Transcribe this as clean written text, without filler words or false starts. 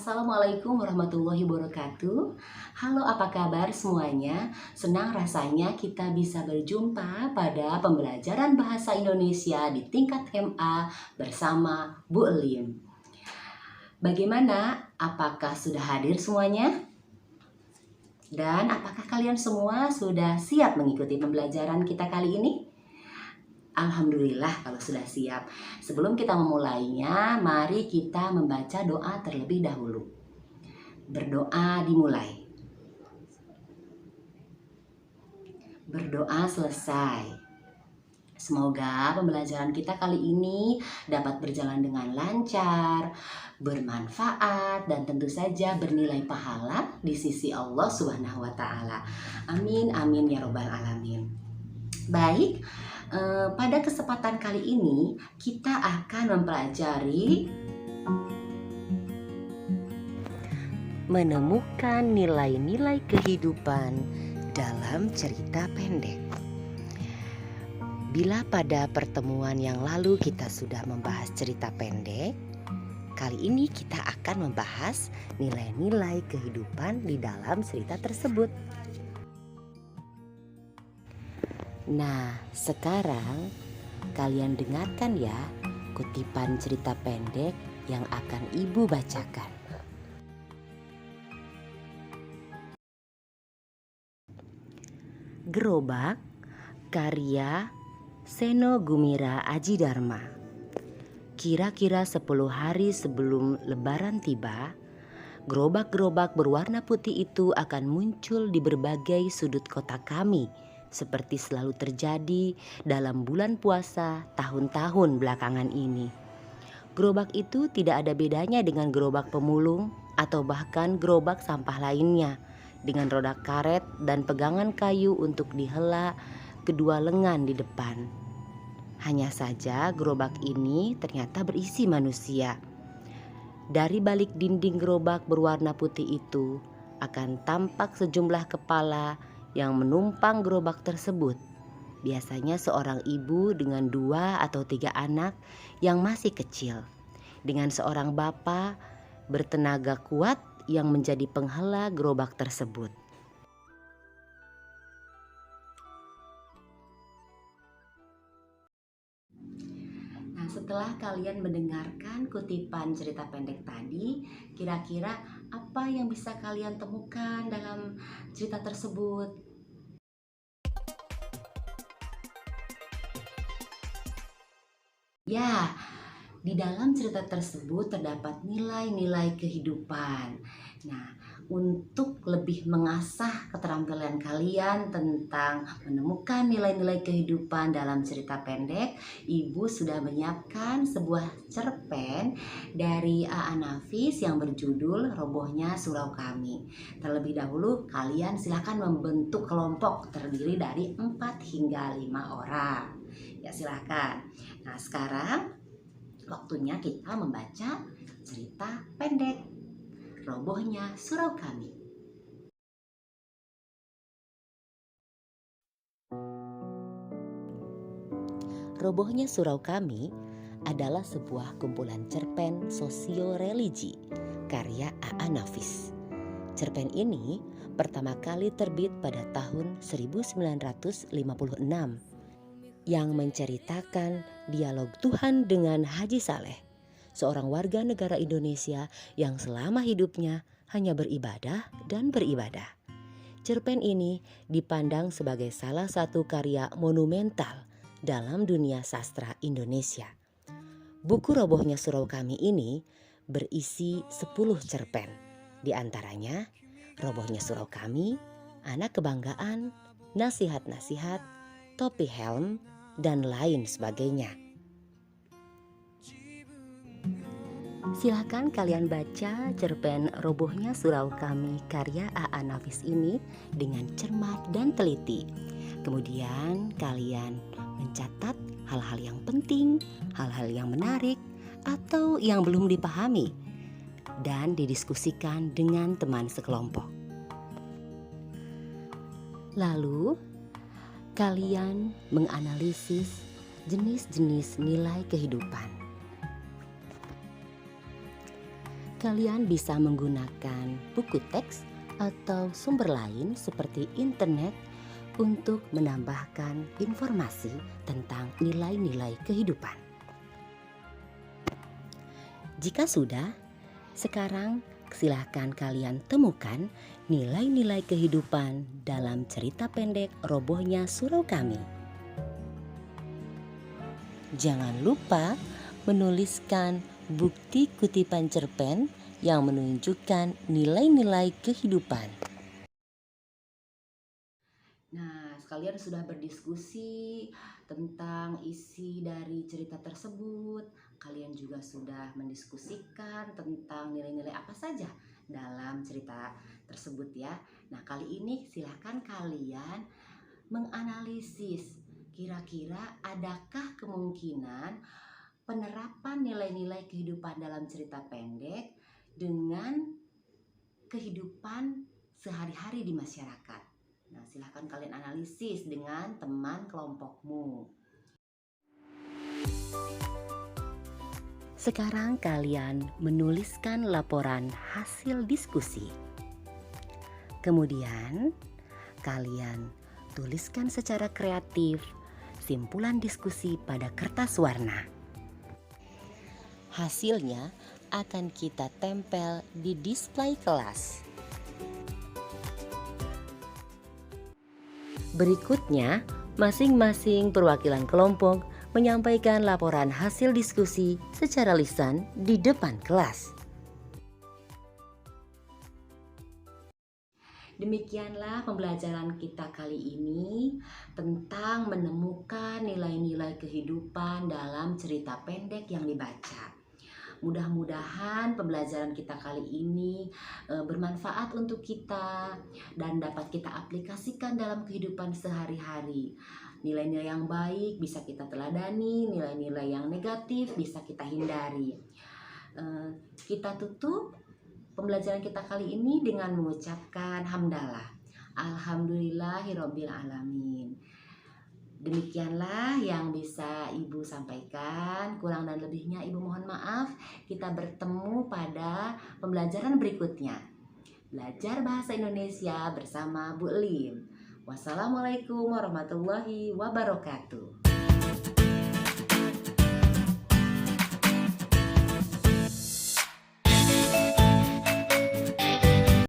Assalamualaikum warahmatullahi wabarakatuh. Halo, apa kabar semuanya? Senang rasanya kita bisa berjumpa pada pembelajaran bahasa Indonesia di tingkat MA bersama Bu Elim. Bagaimana? Apakah sudah hadir semuanya? Dan apakah kalian semua sudah siap mengikuti pembelajaran kita kali ini? Alhamdulillah kalau sudah siap. Sebelum kita memulainya, mari kita membaca doa terlebih dahulu. Berdoa dimulai. Berdoa selesai. Semoga pembelajaran kita kali ini dapat berjalan dengan lancar, bermanfaat, dan tentu saja bernilai pahala di sisi Allah Subhanahu wa Ta'ala. Amin, amin ya Robbal 'Alamin. Baik, pada kesempatan kali ini kita akan mempelajari menemukan nilai-nilai kehidupan dalam cerita pendek. Bila pada pertemuan yang lalu kita sudah membahas cerita pendek, kali ini kita akan membahas nilai-nilai kehidupan di dalam cerita tersebut. Nah, sekarang kalian dengarkan ya kutipan cerita pendek yang akan Ibu bacakan. Gerobak, karya Seno Gumira Aji Dharma. Kira-kira 10 hari sebelum Lebaran tiba, gerobak-gerobak berwarna putih itu akan muncul di berbagai sudut kota kami, seperti selalu terjadi dalam bulan puasa tahun-tahun belakangan ini. Gerobak itu tidak ada bedanya dengan gerobak pemulung atau bahkan gerobak sampah lainnya, dengan roda karet dan pegangan kayu untuk dihela kedua lengan di depan. Hanya saja gerobak ini ternyata berisi manusia. Dari balik dinding gerobak berwarna putih itu akan tampak sejumlah kepala yang menumpang gerobak tersebut. Biasanya seorang ibu dengan 2 atau 3 anak yang masih kecil, dengan seorang bapak bertenaga kuat yang menjadi penghela gerobak tersebut. Nah, setelah kalian mendengarkan kutipan cerita pendek tadi, kira-kira apa yang bisa kalian temukan dalam cerita tersebut? Ya, di dalam cerita tersebut terdapat nilai-nilai kehidupan. Nah, untuk lebih mengasah keterampilan kalian tentang menemukan nilai-nilai kehidupan dalam cerita pendek, Ibu sudah menyiapkan sebuah cerpen dari A.A. Nafis yang berjudul Robohnya Surau Kami. Terlebih dahulu kalian silakan membentuk kelompok terdiri dari 4 hingga 5 orang. Ya, silakan. Nah, sekarang waktunya kita membaca cerita pendek Robohnya Surau Kami. Robohnya Surau Kami adalah sebuah kumpulan cerpen sosio-religi karya A.A. Nafis. Cerpen ini pertama kali terbit pada tahun 1956 yang menceritakan dialog Tuhan dengan Haji Saleh, seorang warga negara Indonesia yang selama hidupnya hanya beribadah dan beribadah. Cerpen ini dipandang sebagai salah satu karya monumental dalam dunia sastra Indonesia. Buku Robohnya Surau Kami ini berisi 10 cerpen. Di antaranya Robohnya Surau Kami, Anak Kebanggaan, Nasihat-nasihat, Topi Helm, dan lain sebagainya. Silakan kalian baca cerpen Robohnya Surau Kami karya A.A. Nafis ini dengan cermat dan teliti. Kemudian kalian mencatat hal-hal yang penting, hal-hal yang menarik, atau yang belum dipahami, dan didiskusikan dengan teman sekelompok. Lalu kalian menganalisis jenis-jenis nilai kehidupan. Kalian bisa menggunakan buku teks atau sumber lain seperti internet untuk menambahkan informasi tentang nilai-nilai kehidupan. Jika sudah, sekarang silahkan kalian temukan nilai-nilai kehidupan dalam cerita pendek Robohnya Surau Kami. Jangan lupa menuliskan bukti kutipan cerpen yang menunjukkan nilai-nilai kehidupan. Nah, kalian sudah berdiskusi tentang isi dari cerita tersebut. Kalian juga sudah mendiskusikan tentang nilai-nilai apa saja dalam cerita tersebut ya. Nah, kali ini silakan kalian menganalisis kira-kira adakah kemungkinan penerapan nilai-nilai kehidupan dalam cerita pendek dengan kehidupan sehari-hari di masyarakat. Nah, silahkan kalian analisis dengan teman kelompokmu. Sekarang kalian menuliskan laporan hasil diskusi. Kemudian, kalian tuliskan secara kreatif simpulan diskusi pada kertas warna. Hasilnya akan kita tempel di display kelas. Berikutnya, masing-masing perwakilan kelompok menyampaikan laporan hasil diskusi secara lisan di depan kelas. Demikianlah pembelajaran kita kali ini tentang menemukan nilai-nilai kehidupan dalam cerita pendek yang dibaca. Mudah-mudahan pembelajaran kita kali ini bermanfaat untuk kita dan dapat kita aplikasikan dalam kehidupan sehari-hari. Nilai-nilai yang baik bisa kita teladani, nilai-nilai yang negatif bisa kita hindari. Kita tutup pembelajaran kita kali ini dengan mengucapkan hamdalah. Alhamdulillahirabbil alamin. Demikianlah yang bisa Ibu sampaikan. Kurang dan lebihnya Ibu mohon maaf. Kita bertemu pada pembelajaran berikutnya. Belajar bahasa Indonesia bersama Bu Lim. Wassalamualaikum warahmatullahi wabarakatuh.